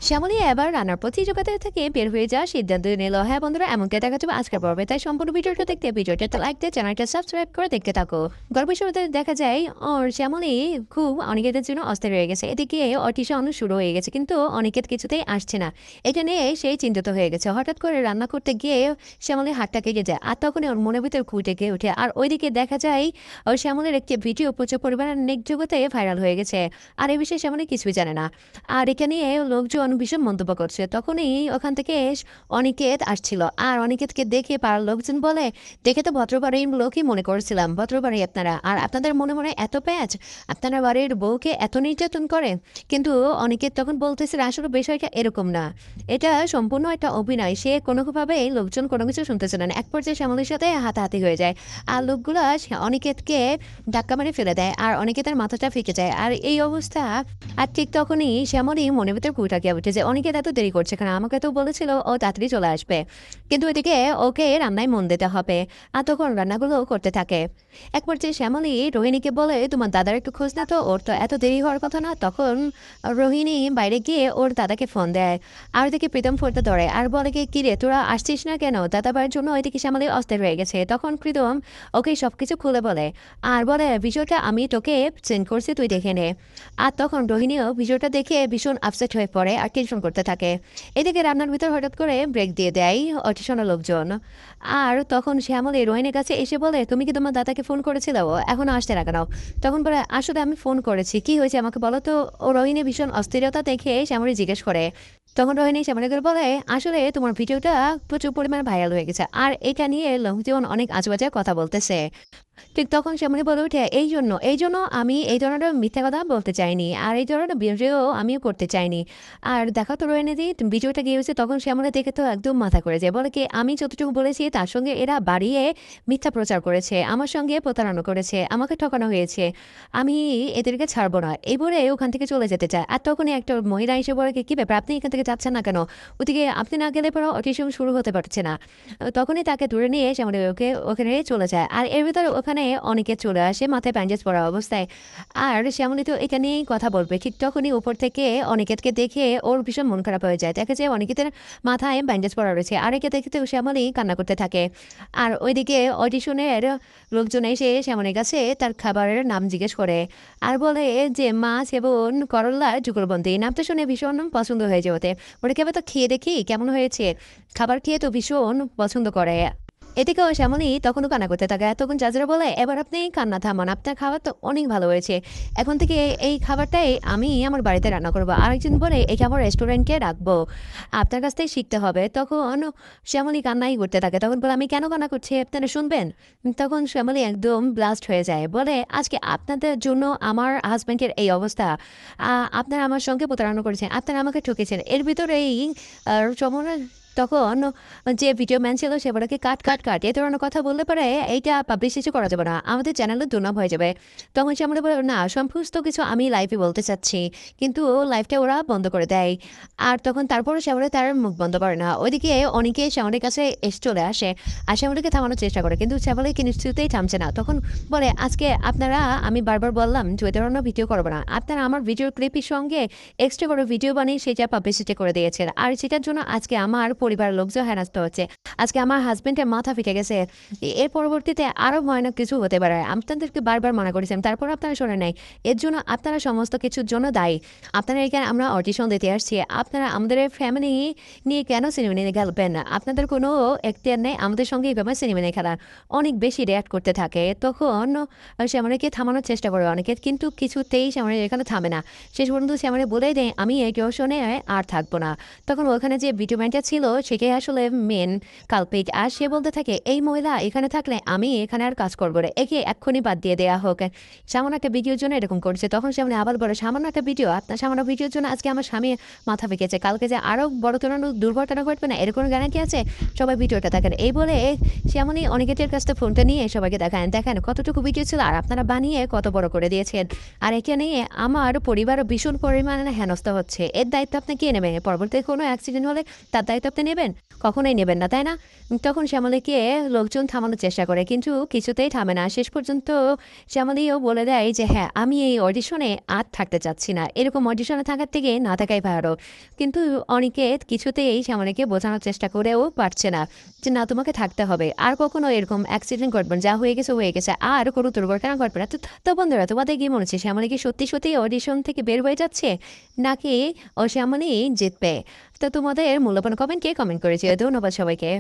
শ্যামলী এবার রান্নার প্রতিযোগিতা থেকে বের হয়ে যাওয়ার সিদ্ধান্ত নিল। হ্যাঁ বন্ধুরা, এমনকি দেখা যাবে আজকের পর্বে। তাই সম্পূর্ণ ভিডিওটা দেখতে ভিডিওটা লাইক দিয়ে চ্যানেলটা সাবস্ক্রাইব করে দেখতে থাকো। গল্পের শুরুতে দেখা যায় ওর শ্যামলী খুব অনিকেতের জন্য অস্থির হয়ে গেছে। এদিকে অটিশন শুরু হয়ে গেছে, কিন্তু অনিকেত কিছুতেই আসছে না। এটা নিয়ে সেই চিন্তিত হয়ে গেছে। হঠাৎ করে রান্না করতে গিয়ে শ্যামলীর হাতটা কেটে যায়, আর তখনই ওর মনের ভিতর খুঁটে গিয়ে ওঠে। আর ওইদিকে দেখা যায় ওর শ্যামলীর একটি ভিডিও প্রচুর পরিমাণে নেট জগতে ভাইরাল হয়ে গেছে। আর এই বিষয়ে শ্যামলী কিছুই জানে না। আর এখানে লোকজন ভীষণ মন্তব্য করছে। তখনই ওখান থেকে অনিকেত আসছিল। আর অনিকেতকে দেখে পাড়ার লোকজন বলে, দেখে তো ভদ্রবাড়ির লোকই মনে করেছিলাম, ভদ্রবাড়ি আপনারা, আর আপনাদের মনে মনে এত প্যাচ, আপনারা বাড়ির বউকে এত নির্যাতন করে। কিন্তু অনিকেত তখন বলতেছে আসলে বিষয়টা এরকম না, এটা সম্পূর্ণ একটা অভিনয়। সে কোনোভাবেই লোকজন কোনো কিছু শুনতেছে না। এক পর্যায়ে শ্যামলীর সাথে হাতাহাতি হয়ে যায়, আর লোকগুলা অনিকেতকে ধাক্কা মেরে ফেলে দেয়, আর অনিকেতের মাথাটা ফেঁকে যায়। আর এই অবস্থা। আর ঠিক তখনই শ্যামলী মনের ভিতরে কুইটাকিয়া উঠে যে অনেকে এত দেরি করছে, কারণ আমাকে তো বলেছিল ও তাড়াতাড়ি চলে আসবে, কিন্তু এদিকে ওকে রান্নায় মন দিতে হবে। আর তখন রান্নাগুলো করতে থাকে। এক পর্যায়ে শ্যামলী রোহিণীকে বলে, তোমার দাদার একটু খোঁজ না তো, ওর তো এত দেরি হওয়ার কথা না। তখন রোহিণী বাইরে গিয়ে ওর দাদাকে ফোন দেয়। আর ওইদিকে প্রীতম ফোনটা ধরে আর বলে কি, কিরে তোরা আসছিস না কেন? দাদা ভাইয়ের জন্য ওইদিকে শ্যামলী অস্থির হয়ে গেছে। তখন প্রীতম ওকে সবকিছু খুলে বলে, আর বলে বিষয়টা আমি তোকে সেন্ড করছি, তুই দেখে নে। আর তখন রোহিণীও ভিডিওটা দেখে ভীষণ আপসেট হয়ে পড়ে আর টেনশন করতে থাকে। এদিকে রান্নার ভিতর হঠাৎ করে ব্রেক দিয়ে দেয় অটিশনের লোকজন। আর তখন শ্যামলী রোহিণীর কাছে এসে বলে, তুমি কি তোমার দাদাকে ফোন করেছিল? ও এখনো আসতে না কেন? তখন বলে, আসলে আমি ফোন করেছি, কি হয়েছে আমাকে বলো তো। ও রোহিণী ভীষণ অস্থিরতা দেখে শ্যামলী জিজ্ঞেস করে। তখন রোহিণী শ্যামলীকে বলে, আসলে তোমার ভিডিওটা প্রচুর পরিমাণে ভাইরাল হয়ে গেছে, আর এটা নিয়ে লোকজন অনেক আজেবাজে কথা বলতেছে। ঠিক তখন শ্যামলী বলে উঠে, এই জন্য আমি এই ধরনের মিথ্যা কথা বলতে চাইনি, আর এই ধরনের ভিডিও আমিও করতে চাইনি। আর দেখা তো রয়ে দি ভিডিওটা গিয়েছে। তখন শ্যামলী দেখে তো একদম মাথা করে যায়, বলে কি আমি যতটুকু বলেছি তার সঙ্গে এরা বাড়িয়ে মিথ্যা প্রচার করেছে, আমার সঙ্গে প্রতারণা করেছে, আমাকে ঠকানো হয়েছে, আমি এদেরকে ছাড়বো না, এই বলে ওখান থেকে চলে যেতে চায়। আর তখনই একটা মহিলা এসে বলে, কি ব্যাপার, আপনি এখান থেকে যাচ্ছেন না কেন? ওদিকে আপনি না গেলে পরে অটিশন শুরু হতে পারছে না। তখনই তাকে দূরে নিয়ে শ্যামলী ওকে ওখানে চলে যায়। আর এর ভিতরে ওখানে অনেকে চলে আসে মাথায় ব্যান্ডেজ পরা অবস্থায়। আর শ্যামলী তো এটা নিয়েই কথা বলবে। ঠিক তখনই উপর থেকে অনিকেতকে দেখে ওর ভীষণ মন খারাপ হয়ে যায়। দেখা যায় অনিকেতের মাথায় ব্যান্ডেজ পরা রয়েছে, আর একে দেখতে শ্যামলী কান্না করতে থাকে। আর ওইদিকে অডিশনের লোকজন এসে শ্যামলীর কাছে তার খাবারের নাম জিজ্ঞেস করে, আর বলে যে মাছ এবং করল্লার যুগলবন্দি। নামটা শুনে ভীষণ পছন্দ হয়ে যায় ওতে। ওটা কেবল তো খেয়ে দেখি কেমন হয়েছে। খাবার খেয়ে তো ভীষণ পছন্দ করে। এদিকেও শ্যামলী তখনও কান্না করতে থাকে। তখন জাজরা বলে, এবার আপনি কান্না থামান, আপনার খাবার তো অনেক ভালো হয়েছে, এখন থেকে এই খাবারটাই আমি আমার বাড়িতে রান্না করবো। আরেকজন বলে, একে আমার রেস্টুরেন্টকে রাখবো, আপনার কাছ থেকে শিখতে হবে। তখন শ্যামলী কান্নাই করতে থাকে। তখন বলে, আমি কেন কান্না করছি আপনারা শুনবেন? তখন শ্যামলী একদম ব্লাস্ট হয়ে যায়, বলে আজকে আপনাদের জন্য আমার হাজব্যান্ডের এই অবস্থা, আপনারা আমার সঙ্গে প্রতারণা করেছেন, আপনারা আমাকে ঠকেছেন। এর ভিতরেই চমনের তখন যে ভিডিও ম্যান ছিল সে বলে, কাট কাট কাট, এ ধরনের কথা বললে পরে এইটা পাবলিশ কিছু করা যাবে না, আমাদের চ্যানেলের দুর্নাম হয়ে যাবে। তখন সে আমরা বলে, না সমস্ত কিছু আমি লাইভে বলতে চাচ্ছি, কিন্তু লাইভটা ওরা বন্ধ করে দেয়। আর তখন তারপরে শ্যামলী তার মুখ বন্ধ করে না। ওইদিকে অনেকে শ্যামলীর কাছে এসে চলে আসে, আর শ্যামলীকে থামানোর চেষ্টা করে, কিন্তু শ্যামলী কিছুতেই থামছে না। তখন বলে, আজকে আপনারা, আমি বারবার বললাম যে ওই ধরনের ভিডিও করবো না, আপনারা আমার ভিডিও ক্লিপের সঙ্গে এক্সট্রা করে ভিডিও বানিয়ে সেটা পাবলিসিটি করে দিয়েছেন, আর সেটার জন্য আজকে আমার পরিবারের লোকজন হেনস্থা হচ্ছে, আজকে আমার হাজবেন্ডের মাথা ফিকে গেছে। এর পরবর্তীতে আরো ভয়ানক কিছু হতে পারে, আপনাদেরকে বারবার মানা করেছেন, তারপর আপনারা শোনেন নাই। এর জন্য আপনারা সমস্ত কিছুর জন্য দায়ী। আপনারা এখানে আমরা অডিশন দিতে আসছি, আপনারা আমাদের ফ্যামিলি নিয়ে কেন সিনেমা নিয়ে গেলবেন না? আপনাদের কোনো এখতিয়ার নেই আমাদের সঙ্গে এইভাবে সিনেমা নিয়ে খেলার। অনেক বেশি রিয়াক্ট করতে থাকে। তখন শ্যামলীকে থামানোর চেষ্টা করে অনেকে, কিন্তু কিছুতেই শ্যামলী এখানে থামে না। শেষ পর্যন্ত শ্যামলী বলেই দেয়, আমি এই টিউশনে আর থাকবো না। তখন ওখানে যে ভিডিও ম্যানটা ছিল সেকে আসলে মেন কালপিট, আর সে বলতে থাকে, এই মহিলা এখানে থাকলে আমি এখানে আর কাজ করবো না, একে এক্ষুনি বাদ দিয়ে দেওয়া হোক। সামান্য একটা ভিডিওর জন্য এরকম করছে। তখন সামনে আবার বলে, সামান্য একটা ভিডিও, আপনার সামান্য ভিডিওর জন্য আজকে আমার স্বামী মাথা ফেঁকেছে, কালকে যে আরো বড় ধরনের দুর্ঘটনা ঘটবে না এরকম গ্যারান্টি আছে? সবাই ভিডিওটা দেখেন। এই বলে সেমনই অনেকের কাছ থেকে ফোনটা নিয়ে সবাইকে দেখেন দেখেন কতটুকু ভিডিও ছিল, আর আপনারা বানিয়ে কত বড় করে দিয়েছেন। আর একে নিয়ে আমার পরিবার ভীষণ পরিমাণে হেনস্থা হচ্ছে। এর দায়িত্ব আপনি কে নেবেন? পরবর্তীতে কোনো অ্যাক্সিডেন্ট হলে তার দায়িত্ব আপনি নেবেন? কখনোই নেবেন না, তাই না? না তখন শ্যামলীকে লোকজন থামানোর চেষ্টা করে কিন্তু কিছুতেই থামে না। শেষ পর্যন্ত শ্যামলীও বলে দেয় যে হ্যাঁ আমি এই অডিশনে আর থাকতে চাচ্ছি না, এরকম অডিশনে থাকার থেকে না থাকাই ভালো। কিন্তু অনিকেত কিছুতেই শ্যামলীকে বোঝানোর চেষ্টা করেও পারছে না যে না তোমাকে থাকতে হবে, আর কখনো এরকম অ্যাক্সিডেন্ট ঘটবে না, যা হয়ে গেছে আর কোনো দুর্ঘটনা ঘটবে না। তো বন্ধুরা তোমাদের কি মনে হচ্ছে শ্যামলী কি সত্যি সত্যি অডিশন থেকে বের হয়ে যাচ্ছে নাকি ও শ্যামলী জিতবে? তো তোমাদের মূল্যবান কমেন্ট কমেন্ট করেছে। ধন্যবাদ সবাইকে।